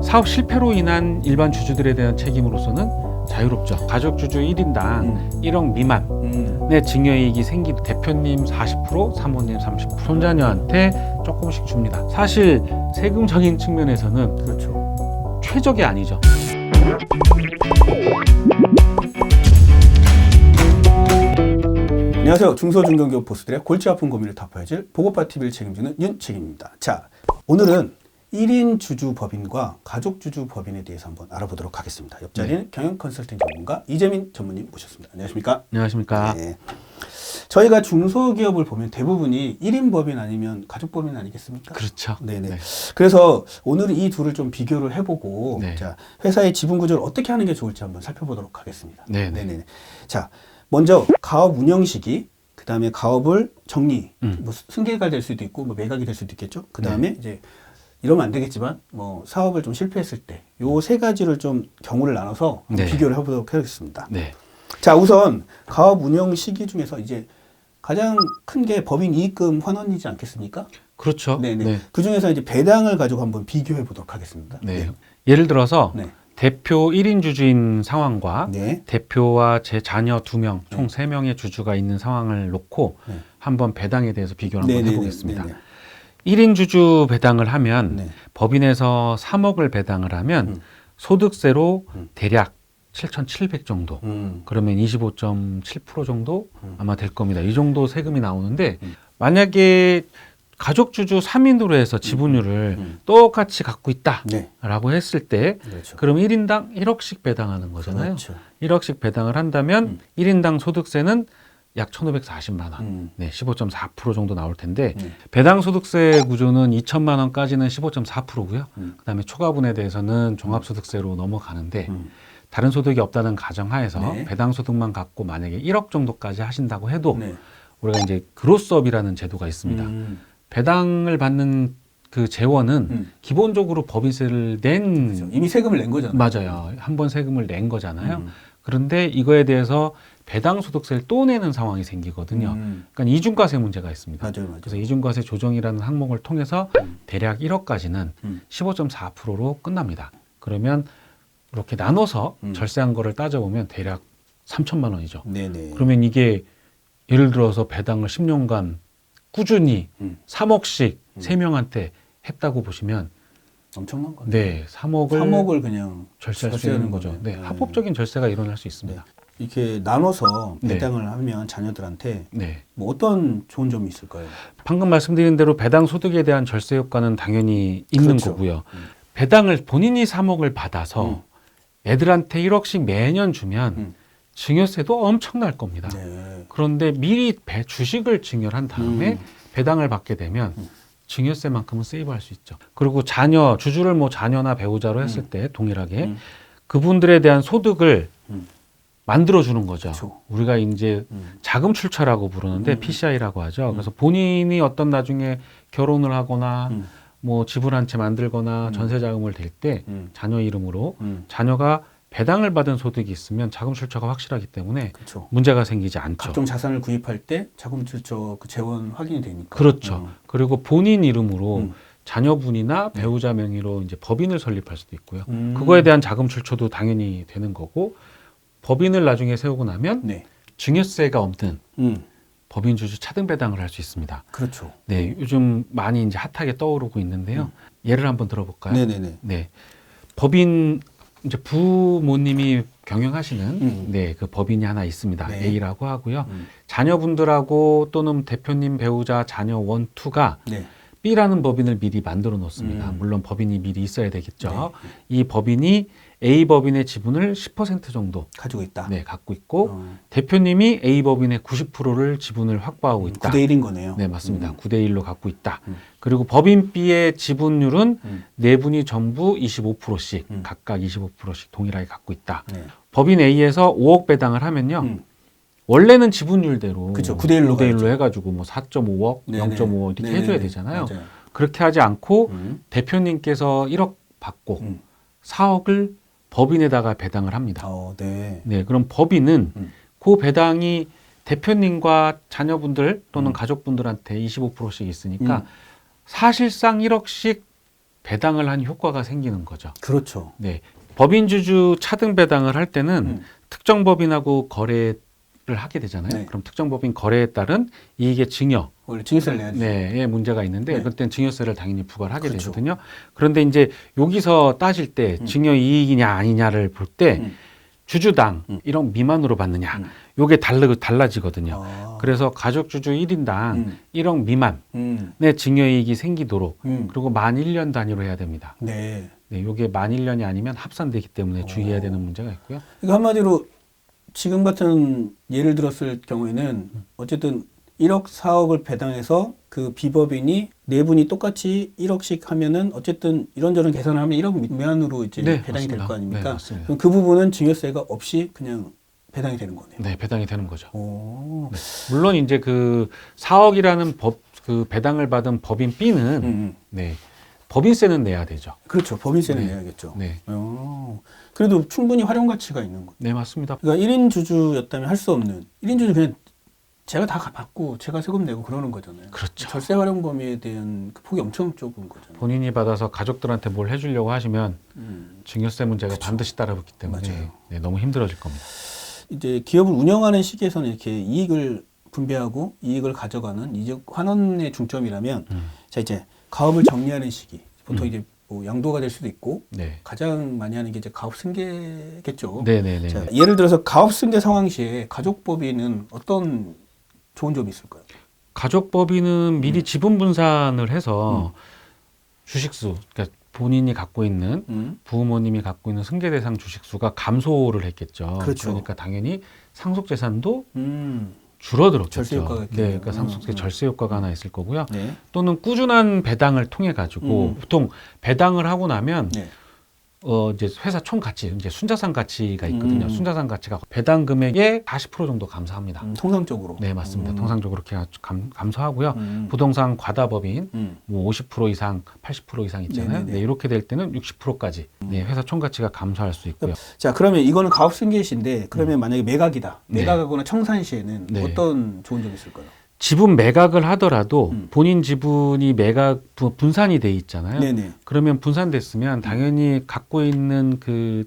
사업 실패로 인한 일반 주주들에 대한 책임으로서는 자유롭죠. 가족주주 1인당 1억 미만의 증여이익이 생긴 대표님 40%, 사모님 30%, 손자녀한테 조금씩 줍니다. 사실 세금적인 측면에서는 그렇죠. 최적이 아니죠. 안녕하세요. 중소중견기업 보스들의 골치 아픈 고민을 덮어야질 보고파TV를 책임지는 윤책임입니다. 자, 오늘은 1인 주주 법인과 가족 주주 법인에 대해서 한번 알아보도록 하겠습니다. 옆자리는 경영 컨설팅 전문가 이재민 전무님 모셨습니다. 안녕하십니까? 안녕하십니까? 네. 저희가 중소기업을 보면 대부분이 1인 법인 아니면 가족 법인 아니겠습니까? 그렇죠. 네네. 네. 그래서 오늘은 이 둘을 좀 비교를 해보고 네. 자, 회사의 지분 구조를 어떻게 하는 게 좋을지 한번 살펴보도록 하겠습니다. 네네. 네네. 자, 먼저 가업 운영 시기, 그 다음에 가업을 정리, 뭐 승계가 될 수도 있고, 뭐 매각이 될 수도 있겠죠. 그 다음에 이제 이러면 안 되겠지만, 뭐 사업을 좀 실패했을 때, 요 세 가지를 좀 경우를 나눠서 네. 비교를 해보도록 하겠습니다. 네. 자, 우선 가업 운영 시기 중에서 이제 가장 큰 게 법인 이익금 환원이지 않겠습니까? 그렇죠. 네네. 네. 그 중에서 이제 배당을 가지고 한번 비교해 보도록 하겠습니다. 네. 예를 들어서 네. 대표 1인 주주인 상황과 네. 대표와 제 자녀 2명, 총 네. 3명의 주주가 있는 상황을 놓고 네. 한번 배당에 대해서 비교를 한번 네네네. 해보겠습니다. 네네. 1인 주주 배당을 하면 네. 법인에서 3억을 배당을 하면 소득세로 대략 7,700 정도, 그러면 25.7% 정도 아마 될 겁니다. 이 정도 세금이 나오는데 만약에 가족 주주 3인으로 해서 지분율을 똑같이 갖고 있다라고 네. 했을 때 그렇죠. 그럼 1인당 1억씩 배당하는 거잖아요. 그렇죠. 1억씩 배당을 한다면 1인당 소득세는 약 1,540만 원, 네, 15.4% 정도 나올 텐데 배당 소득세 구조는 2천만 원까지는 15.4%고요. 그다음에 초과분에 대해서는 종합소득세로 넘어가는데 다른 소득이 없다는 가정하에서 네. 배당 소득만 갖고 만약에 1억 정도까지 하신다고 해도 네. 우리가 이제 그로스업이라는 제도가 있습니다. 배당을 받는 그 재원은 기본적으로 법인세를 낸 그렇죠. 이미 세금을 낸 거잖아요. 맞아요. 한 번 세금을 낸 거잖아요. 그런데 이거에 대해서 배당 소득세를 또 내는 상황이 생기거든요. 그러니까 이중과세 문제가 있습니다. 맞아요, 맞아요. 그래서 이중과세 조정이라는 항목을 통해서 대략 1억까지는 15.4%로 끝납니다. 그러면 이렇게 나눠서 절세한 거를 따져보면 대략 3천만 원이죠. 네네. 그러면 이게 예를 들어서 배당을 10년간 꾸준히 3억씩 3명한테 했다고 보시면 엄청난 거네. 네, 3억을 그냥 절세할 수 있는 거죠. 거네요. 네, 합법적인 절세가 일어날 수 있습니다. 이렇게 나눠서 네. 배당을 하면 자녀들한테 네. 뭐 어떤 좋은 점이 있을까요? 방금 말씀드린 대로 배당 소득에 대한 절세 효과는 당연히 있는 그렇죠. 거고요. 배당을 본인이 3억을 받아서 애들한테 1억씩 매년 주면 증여세도 엄청날 겁니다. 네. 그런데 미리 주식을 증여를 한 다음에 배당을 받게 되면 증여세만큼은 세이브할 수 있죠. 그리고 주주를 뭐 자녀나 배우자로 했을 때 동일하게 그분들에 대한 소득을 만들어주는 거죠. 그렇죠. 우리가 이제 자금 출처라고 부르는데 PCI라고 하죠. 그래서 본인이 어떤 나중에 결혼을 하거나 뭐 집을 한 채 만들거나 전세 자금을 댈 때 자녀 이름으로 자녀가 배당을 받은 소득이 있으면 자금 출처가 확실하기 때문에 그렇죠. 문제가 생기지 않죠. 각종 자산을 구입할 때 자금 출처 그 재원 확인이 되니까. 그렇죠. 그리고 본인 이름으로 자녀분이나 배우자 명의로 이제 법인을 설립할 수도 있고요. 그거에 대한 자금 출처도 당연히 되는 거고 법인을 나중에 세우고 나면 네. 증여세가 없는 법인 주주 차등 배당을 할 수 있습니다. 그렇죠. 네, 요즘 많이 이제 핫하게 떠오르고 있는데요. 예를 한번 들어볼까요? 네네네. 네, 법인 이제 부모님이 경영하시는 네, 그 법인이 하나 있습니다. 네. A라고 하고요. 자녀분들하고 또는 대표님 배우자 자녀 1, 2가 네. B라는 법인을 미리 만들어 놓습니다. 물론 법인이 미리 있어야 되겠죠. 이 법인이 A 법인의 지분을 10% 정도 가지고 있다. 네, 갖고 있고 대표님이 A 법인의 90%를 지분을 확보하고 있다. 9대 1인 거네요. 네, 맞습니다. 9대 1로 갖고 있다. 그리고 법인 B의 지분율은 네 분이 전부 25%씩 각각 25%씩 동일하게 갖고 있다. 네. 법인 A에서 5억 배당을 하면요. 원래는 지분율대로 그쵸, 9대 1로 9대 1로 해가지고 뭐 4.5억, 네네. 0.5억 이렇게 네네네. 해줘야 되잖아요. 맞아요. 그렇게 하지 않고 대표님께서 1억 받고 4억을 법인에다가 배당을 합니다. 네. 네, 그럼 법인은 그 배당이 대표님과 자녀분들 또는 가족분들한테 25%씩 있으니까 사실상 1억씩 배당을 한 효과가 생기는 거죠. 그렇죠. 네. 법인주주 차등 배당을 할 때는 특정 법인하고 거래를 하게 되잖아요. 네. 그럼 특정 법인 거래에 따른 이익의 증여, 원래 증여세를 내야죠. 네, 문제가 있는데 네. 그때는 증여세를 당연히 부과를 하게 그렇죠. 되거든요. 그런데 이제 여기서 따질 때 증여 이익이냐 아니냐를 볼 때 주주당 1억 미만으로 받느냐, 요게 달라지거든요. 아. 그래서 가족주주 1인당 1억 미만의 증여이익이 생기도록 그리고 만 1년 단위로 해야 됩니다. 네. 네, 요게 만 1년이 아니면 합산되기 때문에 주의해야 되는 문제가 있고요. 이거 한마디로 지금 같은 예를 들었을 경우에는 어쨌든 1억, 4억을 배당해서 그 비법인이 네 분이 똑같이 1억씩 하면은 어쨌든 이런저런 계산을 하면 1억 미만으로 이제 네, 배당이 될 맞습니다. 거 아닙니까? 네, 맞습니다. 그럼 그 부분은 증여세가 없이 그냥 배당이 되는 거네요. 네, 배당이 되는 거죠. 오. 물론 이제 그 4억이라는 그 배당을 받은 법인 B는 네, 법인세는 내야 되죠. 그렇죠. 법인세는 네. 내야겠죠. 네, 그래도 충분히 활용 가치가 있는 거죠. 네 맞습니다. 그러니까 1인 주주였다면 할 수 없는 1인 주주 그냥 제가 다 받고 제가 세금 내고 그러는 거잖아요. 그렇죠. 절세 활용 범위에 대한 그 폭이 엄청 좁은 거잖아요. 본인이 받아서 가족들한테 뭘 해주려고 하시면 증여세 문제가 그쵸. 반드시 따라붙기 때문에 맞아요. 네, 너무 힘들어질 겁니다. 이제 기업을 운영하는 시기에서는 이렇게 이익을 분배하고 이익을 가져가는 이제 환원의 중점이라면 자 이제 가업을 정리하는 시기 보통 이제 뭐 양도가 될 수도 있고 네, 가장 많이 하는 게 이제 가업 승계겠죠. 네, 네, 네. 자, 예를 들어서 가업 승계 상황 시에 가족법인은 어떤 좋은 점이 있을까요? 가족법인은 미리 지분 분산을 해서 주식수, 그러니까 본인이 갖고 있는 부모님이 갖고 있는 승계 대상 주식수가 감소를 했겠죠. 그렇죠. 그러니까 당연히 상속 재산도 줄어들었겠죠. 절세 효과가 네, 있겠네요. 그러니까 상속세 절세 효과가 하나 있을 거고요. 네. 또는 꾸준한 배당을 통해 가지고 보통 배당을 하고 나면 네. 이제 회사 총 가치, 이제 순자산 가치가 있거든요. 순자산 가치가 배당 금액의 40% 정도 감소합니다. 통상적으로. 네, 맞습니다. 통상적으로 그렇게 감소하고요. 부동산 과다법인 뭐 50% 이상, 80% 이상 있잖아요. 네네네. 네, 이렇게 될 때는 60%까지 네, 회사 총 가치가 감소할 수 있고요. 자, 그러면 이거는 가업 승계 시인데 그러면 만약에 매각이다. 네. 매각하거나 청산 시에는 네. 어떤 좋은 점이 있을까요? 지분 매각을 하더라도 본인 지분이 분산이 돼 있잖아요. 네네. 그러면 분산됐으면 당연히 갖고 있는 그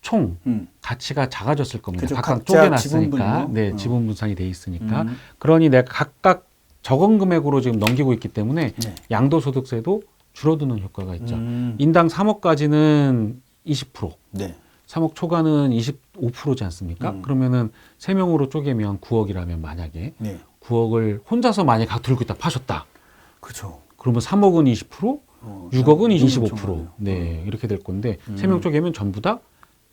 총 가치가 작아졌을 겁니다. 그죠. 각각 각자 지분 쪼개놨으니까, 분류. 네, 지분 분산이 돼 있으니까. 음. 그러니 내가 각각 적은 금액으로 지금 넘기고 있기 때문에 네. 양도소득세도 줄어드는 효과가 있죠. 음. 인당 3억까지는 20%, 네. 3억 초과는 25%지 않습니까? 그러면은 3명으로 쪼개면 9억이라면 만약에 네. 9억을 혼자서 만약에 들고 있다 파셨다. 그렇죠. 그러면 3억은 20%, 6억은 25%. 네, 이렇게 될 건데 3명 쪼개면 전부 다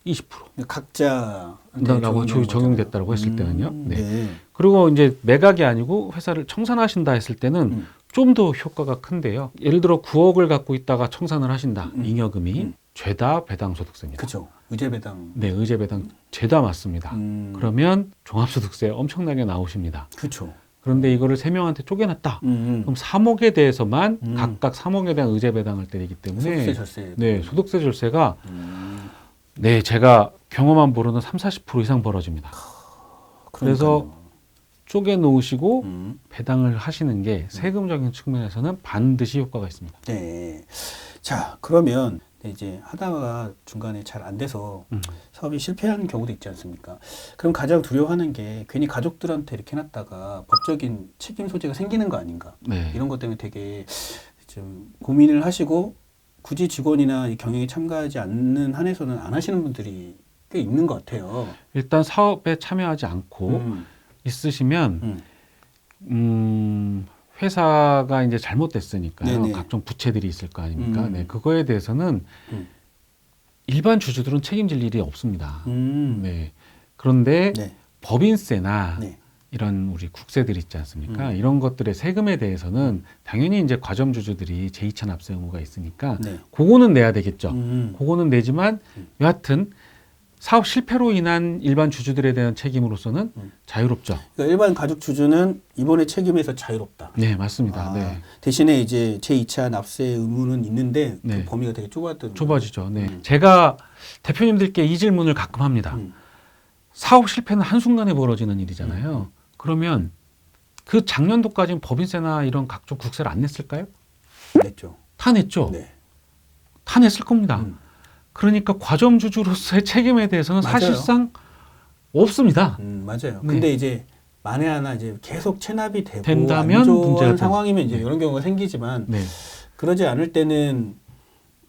20%. 각자 라고 적용됐다고 했을 때는요. 네. 네. 그리고 이제 매각이 아니고 회사를 청산하신다 했을 때는 좀 더 효과가 큰데요. 예를 들어 9억을 갖고 있다가 청산을 하신다. 잉여금이 죄다 배당 소득세입니다. 그렇죠. 의제 배당. 네, 의제 배당 죄다 맞습니다. 그러면 종합소득세 엄청나게 나오십니다. 그렇죠. 그런데 이거를 3명한테 쪼개놨다. 그럼 3억에 대해서만 각각 3억에 대한 의제 배당을 때리기 때문에 소득세 절세. 네, 소득세 절세가 네, 제가 경험한 바로는 30-40% 이상 벌어집니다. 그래서 쪼개 놓으시고 배당을 하시는 게 세금적인 측면에서는 반드시 효과가 있습니다. 네. 자, 그러면 이제 하다가 중간에 잘 안 돼서 사업이 실패하는 경우도 있지 않습니까? 그럼 가장 두려워하는 게 괜히 가족들한테 이렇게 해놨다가 법적인 책임 소재가 생기는 거 아닌가? 네. 이런 것 때문에 되게 좀 고민을 하시고 굳이 직원이나 이 경영에 참가하지 않는 한에서는 안 하시는 분들이 꽤 있는 것 같아요. 일단 사업에 참여하지 않고 있으시면 회사가 이제 잘못됐으니까요. 네네. 각종 부채들이 있을 거 아닙니까? 네, 그거에 대해서는 일반 주주들은 책임질 일이 없습니다. 네. 그런데 네. 법인세나 네. 이런 우리 국세들 있지 않습니까? 이런 것들의 세금에 대해서는 당연히 이제 과점주주들이 제2차 납세 의무가 있으니까 네. 그거는 내야 되겠죠. 그거는 내지만 여하튼 사업 실패로 인한 일반 주주들에 대한 책임으로서는 자유롭죠. 그러니까 일반 가족 주주는 이번에 책임에서 자유롭다. 네, 맞습니다. 네. 대신에 이제 제2차 납세 의무는 있는데 네. 그 범위가 되게 좁아졌던 좁아지죠. 네. 제가 대표님들께 이 질문을 가끔 합니다. 사업 실패는 한순간에 벌어지는 일이잖아요. 그러면 그 작년도까지는 법인세나 이런 각종 국세를 안 냈을까요? 냈죠. 다 냈죠. 네. 다 냈을 겁니다. 그러니까 과점주주로서의 책임에 대해서는 맞아요. 사실상 없습니다. 맞아요. 네. 근데 이제 만에 하나 이제 계속 체납이 되고 된다면 안 좋은 문제가 상황이면 이제 네. 이런 경우가 생기지만 네. 그러지 않을 때는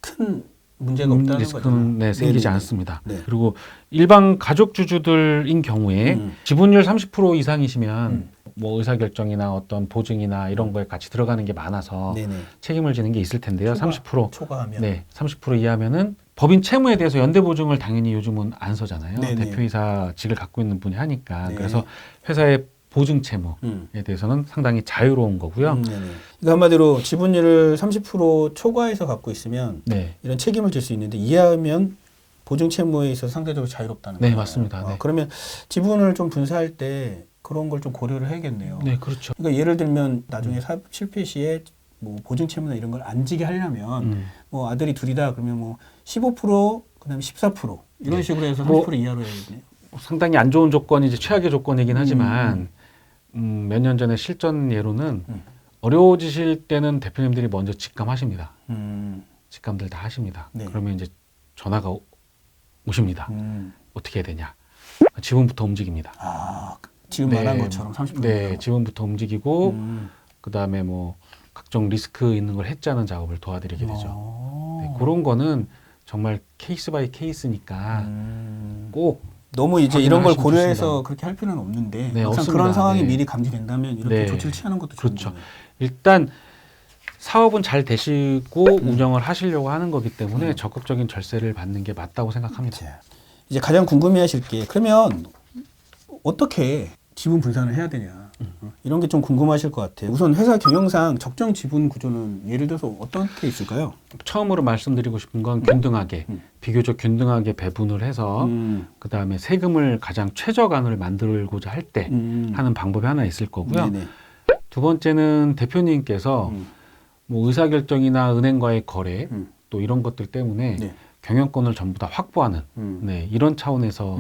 큰 문제가 없다는 거죠. 리스크는 생기지 네네네. 않습니다. 네. 그리고 일반 가족 주주들인 경우에 지분율 30% 이상이시면 뭐 의사결정이나 어떤 보증이나 이런 거에 같이 들어가는 게 많아서 네네. 책임을 지는 게 있을 텐데요. 30% 초과하면 네, 30% 이하면은 법인 채무에 대해서 연대 보증을 당연히 요즘은 안 서잖아요. 네네. 대표이사직을 갖고 있는 분이 하니까. 네. 그래서 회사의 보증 채무에 대해서는 상당히 자유로운 거고요. 네네. 그러니까 한마디로 지분율을 30% 초과해서 갖고 있으면 네. 이런 책임을 질 수 있는데 이하면 보증 채무에 있어서 상대적으로 자유롭다는 네, 거예요. 맞습니다. 네. 그러면 지분을 좀 분사할 때 그런 걸 좀 고려를 해야겠네요. 네, 그렇죠. 그러니까 예를 들면 나중에 사업 실패 시에 뭐 보증 채무나 이런 걸 안 지게 하려면 뭐 아들이 둘이다 그러면 뭐 15% 그다음에 14% 이런 식으로 해서 30% 뭐 이하로 해야겠네요. 상당히 안 좋은 조건이 이제 최악의 조건이긴 하지만 몇 년 전에 실전 예로는 어려워지실 때는 대표님들이 먼저 직감하십니다. 직감들 다 하십니다. 네. 그러면 이제 전화가 오십니다. 어떻게 해야 되냐? 지분부터 움직입니다. 아, 지금 말한 것처럼 30%. 네, 지분부터 움직이고 그 다음에 뭐 각종 리스크 있는 걸 해지하는 작업을 도와드리게 되죠. 네, 그런 거는 정말 케이스 바이 케이스니까 꼭 너무 이제 이런 걸 확인하시면 고려해서 좋습니다. 그렇게 할 필요는 없는데 네, 항상 없습니다. 그런 상황이 네. 미리 감지된다면 이렇게 네. 조치를 취하는 것도 좋은 그렇죠. 거네요. 일단 사업은 잘 되시고 운영을 하시려고 하는 거기 때문에 적극적인 절세를 받는 게 맞다고 생각합니다. 자, 이제 가장 궁금해하실 게 그러면 어떻게 지분 분산을 해야 되냐 이런 게 좀 궁금하실 것 같아요. 우선 회사 경영상 적정 지분 구조는 예를 들어서 어떻게 있을까요? 처음으로 말씀드리고 싶은 건 균등하게 비교적 균등하게 배분을 해서 그 다음에 세금을 가장 최저간을 만들고자 할 때 하는 방법이 하나 있을 거고요. 네네. 두 번째는 대표님께서 뭐 의사결정이나 은행과의 거래 또 이런 것들 때문에 네. 경영권을 전부 다 확보하는 네, 이런 차원에서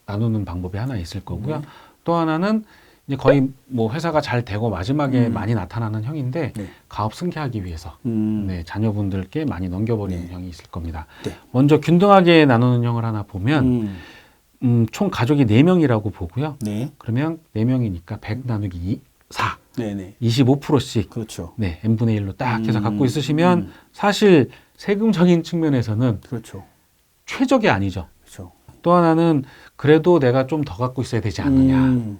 나누는 방법이 하나 있을 거고요. 또 하나는 이제 거의 뭐 회사가 잘 되고 마지막에 많이 나타나는 형인데 네. 가업 승계하기 위해서 네, 자녀분들께 많이 넘겨버리는 네. 형이 있을 겁니다. 네. 먼저 균등하게 나누는 형을 하나 보면 총 가족이 4명이라고 보고요. 네. 그러면 4명이니까 100 나누기 4, 네네. 25%씩 그렇죠. 네, n분의 1로 딱 해서 갖고 있으시면 사실 세금적인 측면에서는 그렇죠. 최적이 아니죠. 그렇죠. 또 하나는 그래도 내가 좀 더 갖고 있어야 되지 않느냐.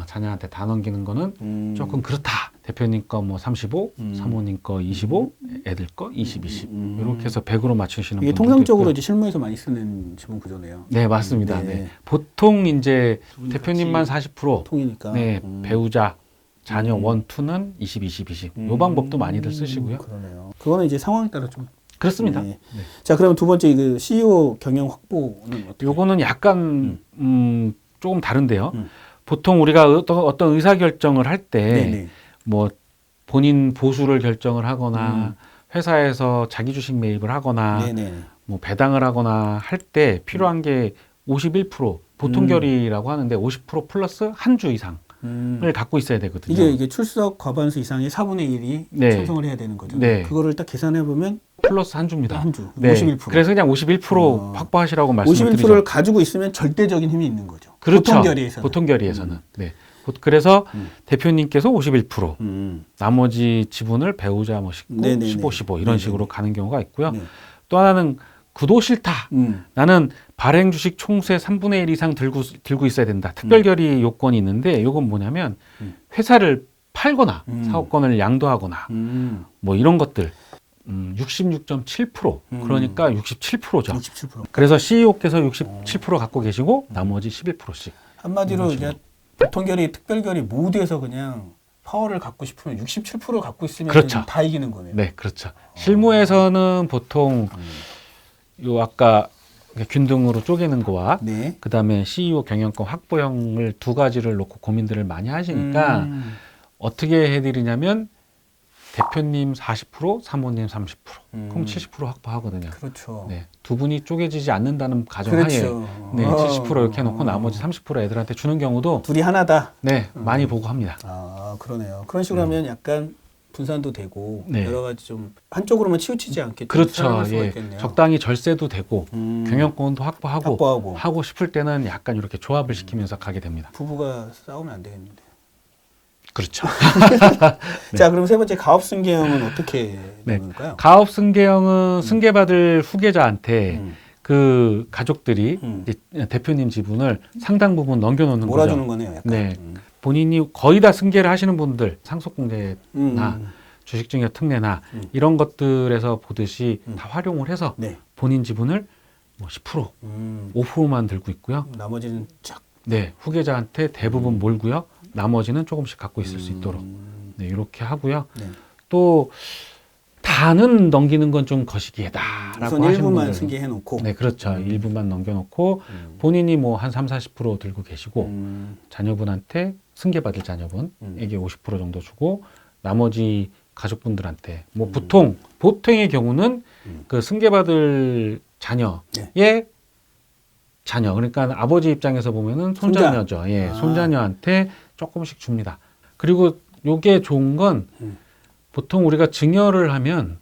자녀한테 다 넘기는 거는 조금 그렇다. 대표님 거 뭐 35, 사모님 거 25, 애들 거 20, 20. 이렇게 해서 100으로 맞추시는 이게 분들도 통상적으로 있고요. 이제 실무에서 많이 쓰는 지분 구조네요. 네, 맞습니다. 네. 네. 보통 이제 대표님만 40%, 통이니까. 네, 배우자, 자녀 1, 2는 20, 20, 20. 이 방법도 많이들 쓰시고요. 그러네요. 그거는 이제 상황에 따라 좀. 그렇습니다. 네. 네. 자, 그럼 두 번째 그 CEO 경영 확보는 어떻게? 요거는 약간 조금 다른데요. 보통 우리가 어떤 의사결정을 할 때 뭐 본인 보수를 결정을 하거나 회사에서 자기 주식 매입을 하거나 네네. 뭐 배당을 하거나 할 때 필요한 게 51% 보통 결의라고 하는데 50% 플러스 한 주 이상을 갖고 있어야 되거든요. 이게 출석 과반수 이상의 4분의 1이 네. 찬성을 해야 되는 거죠. 네. 그거를 딱 계산해 보면 플러스 한 주입니다. 한 주. 네. 51%. 그래서 그냥 51% 확보하시라고 말씀을 51%를 드리죠. 가지고 있으면 절대적인 힘이 있는 거죠. 그렇죠. 보통 결의에서는. 보통 결의에서는. 네. 그래서 대표님께서 51%, 나머지 지분을 배우자 뭐 19, 네네네. 15, 15 이런 식으로 가는 경우가 있고요. 네. 또 하나는 구도 싫다. 나는 발행 주식 총수의 3분의 1 이상 들고 있어야 된다. 특별 결의 요건이 있는데 이건 뭐냐면 회사를 팔거나 사업권을 양도하거나 뭐 이런 것들 66.7% 그러니까 67%죠. 67%. 그래서 CEO께서 67% 갖고 계시고 나머지 11%씩. 한마디로 이제 보통 결의, 특별 결의 모두에서 그냥 파워를 갖고 싶으면 67% 갖고 있으면 그렇죠. 다 이기는 거네요. 네, 그렇죠. 실무에서는 보통 요 아까 균등으로 쪼개는 거와 네. 그다음에 CEO 경영권 확보형을 두 가지를 놓고 고민들을 많이 하시니까 어떻게 해드리냐면 대표님 40%, 사모님 30%, 그럼 70% 확보하거든요. 그렇죠. 네, 두 분이 쪼개지지 않는다는 가정하에 그렇죠. 네, 70% 이렇게 해놓고 나머지 30% 애들한테 주는 경우도 둘이 하나다. 네, 많이 보고 합니다. 아, 그러네요. 그런 식으로 하면 약간 분산도 되고 네. 여러 가지 좀 한쪽으로만 치우치지 않게 좀 그렇죠. 살아갈 수가 예. 있겠네요. 적당히 절세도 되고 경영권도 확보하고. 하고 싶을 때는 약간 이렇게 조합을 시키면서 가게 됩니다. 부부가 싸우면 안 되겠는데. 그렇죠. 네. 자, 그럼 세 번째 가업 승계형은 어떻게 네. 되는 걸까요? 가업 승계형은 승계받을 후계자한테 그 가족들이 이제 대표님 지분을 상당 부분 넘겨놓는 거죠. 몰아주는 거네요, 약간. 네. 본인이 거의 다 승계를 하시는 분들, 상속공제나 주식증여 특례나 이런 것들에서 보듯이 다 활용을 해서 네. 본인 지분을 뭐 10%, 5%만 들고 있고요. 나머지는 쫙. 네, 후계자한테 대부분 몰고요. 나머지는 조금씩 갖고 있을 수 있도록 네, 이렇게 하고요. 네. 또 다는 넘기는 건 좀 거시기하다라고 우선 하시는 일부만 분들. 승계해놓고. 네, 그렇죠. 일부만 넘겨놓고 본인이 뭐 한 30-40% 들고 계시고 자녀분한테 승계받을 자녀분에게 50% 정도 주고 나머지 가족분들한테 뭐 보통의 경우는 그 승계받을 자녀의 자녀 그러니까 아버지 입장에서 보면은 손자녀죠. 예, 손자녀한테 조금씩 줍니다. 그리고 요게 좋은 건 보통 우리가 증여를 하면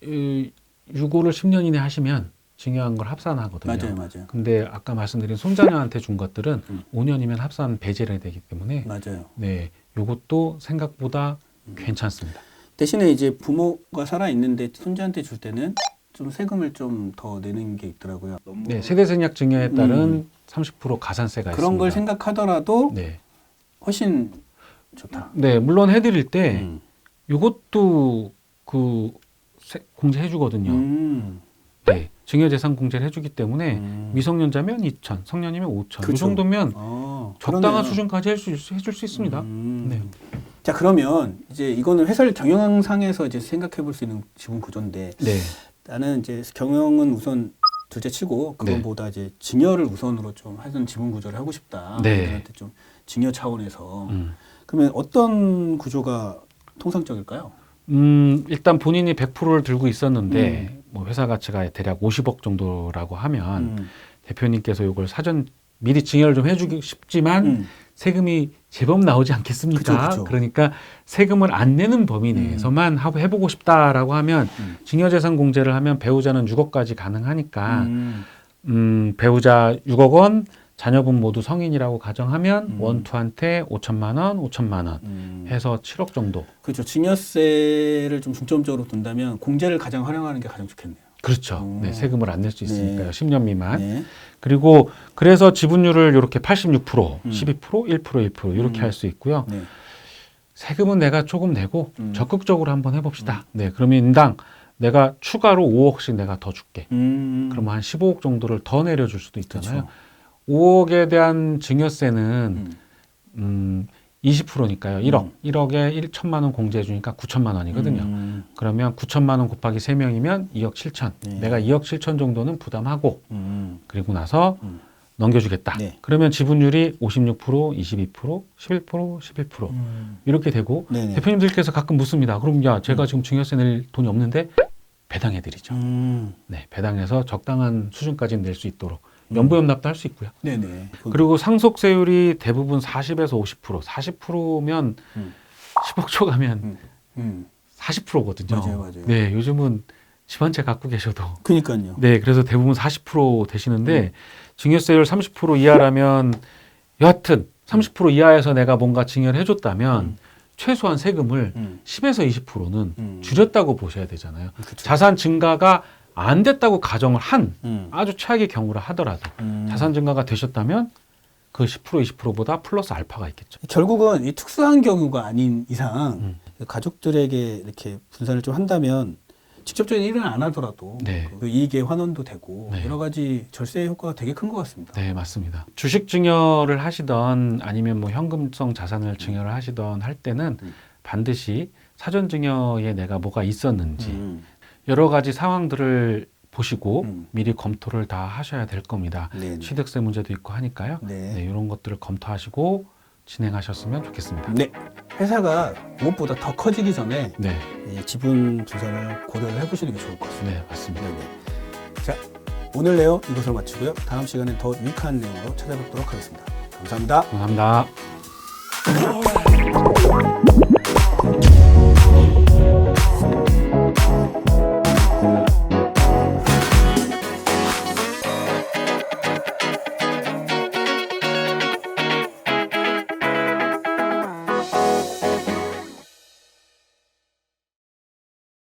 유고를 10년 이내 하시면 증여한 걸 합산하거든요. 맞아요, 맞아요. 근데 아까 말씀드린 손자녀한테 준 것들은 5년이면 합산 배제를 되기 때문에 맞아요. 네, 요것도 생각보다 괜찮습니다. 대신에 이제 부모가 살아 있는데 손자한테 줄 때는 좀 세금을 좀 더 내는 게 있더라고요. 네, 세대생략 증여에 따른 30% 가산세가 그런 있습니다. 걸 생각하더라도 네. 훨씬 좋다. 네, 물론 해드릴 때 요것도 그 공제해 주거든요. 네, 증여재산 공제를 해주기 때문에 미성년자면 2천, 성년이면 5천. 그쵸. 이 정도면 적당한 그러네요. 수준까지 해줄 수 있습니다. 네. 자, 그러면 이제 이거는 회사를 경영상에서 이제 생각해 볼 수 있는 지분 구조인데 네. 나는 이제 경영은 우선 둘째 치고 그것보다 이제 증여를 우선으로 좀 하던 지분 구조를 하고 싶다. 네. 애들한테 좀 증여 차원에서 그러면 어떤 구조가 통상적일까요? 일단 본인이 100%를 들고 있었는데 뭐 회사 가치가 대략 50억 정도라고 하면 대표님께서 이걸 사전 미리 증여를 좀 해주기 싶지만 세금이 제법 나오지 않겠습니까? 그쵸. 그러니까 세금을 안 내는 범위 내에서만 해보고 싶다라고 하면 증여재산 공제를 하면 배우자는 6억까지 가능하니까 배우자 6억 원, 자녀분 모두 성인이라고 가정하면 원투한테 5천만 원, 5천만 원 해서 7억 정도. 그렇죠. 증여세를 좀 중점적으로 둔다면 공제를 가장 활용하는 게 가장 좋겠네요. 그렇죠. 네, 세금을 안 낼 수 있으니까요. 네. 10년 미만. 네. 그리고 그래서 지분율을 이렇게 86%, 12%, 1% 이렇게 할 수 있고요. 네. 세금은 내가 조금 내고 적극적으로 한번 해봅시다. 네, 그러면 인당 내가 추가로 5억씩 내가 더 줄게. 그러면 한 15억 정도를 더 내려줄 수도 있잖아요. 그쵸. 5억에 대한 증여세는 20%니까요. 1억. 1억에 1천만 원 공제해 주니까 9천만 원이거든요. 그러면 9천만 원 곱하기 3명이면 2억 7천. 네. 내가 2억 7천 정도는 부담하고 그리고 나서 넘겨주겠다. 네. 그러면 지분율이 56%, 22%, 11%, 11% 이렇게 되고 네네. 대표님들께서 가끔 묻습니다. 그럼 야, 제가 지금 증여세 낼 돈이 없는데 배당해드리죠. 네, 배당해서 적당한 수준까지 낼 수 있도록 연부연납도 할 수 있고요. 네네. 그리고 상속세율이 대부분 40에서 50%, 40%면 10억 초 가면 40%거든요. 맞아요. 네, 요즘은 집 한 채 갖고 계셔도. 그러니까요. 네, 그래서 대부분 40% 되시는데 증여세율 30% 이하라면 여하튼 30% 이하에서 내가 뭔가 증여를 해줬다면 최소한 세금을 10에서 20%는 줄였다고 보셔야 되잖아요. 그쵸. 자산 증가가 안 됐다고 가정을 한 아주 최악의 경우라 하더라도 자산 증가가 되셨다면 그 10%, 20%보다 플러스 알파가 있겠죠. 결국은 이 특수한 경우가 아닌 이상 가족들에게 이렇게 분산을 좀 한다면 직접적인 일은 안 하더라도 네. 그 이익의 환원도 되고 네. 여러 가지 절세 효과가 되게 큰 것 같습니다. 네, 맞습니다. 주식 증여를 하시던 아니면 뭐 현금성 자산을 증여를 하시던 할 때는 반드시 사전 증여에 내가 뭐가 있었는지 여러 가지 상황들을 보시고 미리 검토를 다 하셔야 될 겁니다. 네네. 취득세 문제도 있고 하니까요. 네. 네, 이런 것들을 검토하시고 진행하셨으면 좋겠습니다. 네. 회사가 무엇보다 더 커지기 전에 네, 이 지분 분산을 고려를 해보시는 게 좋을 것 같습니다. 네, 맞습니다. 네네. 자, 오늘 내용 이것으로 마치고요. 다음 시간엔 더 유익한 내용으로 찾아뵙도록 하겠습니다. 감사합니다. 감사합니다.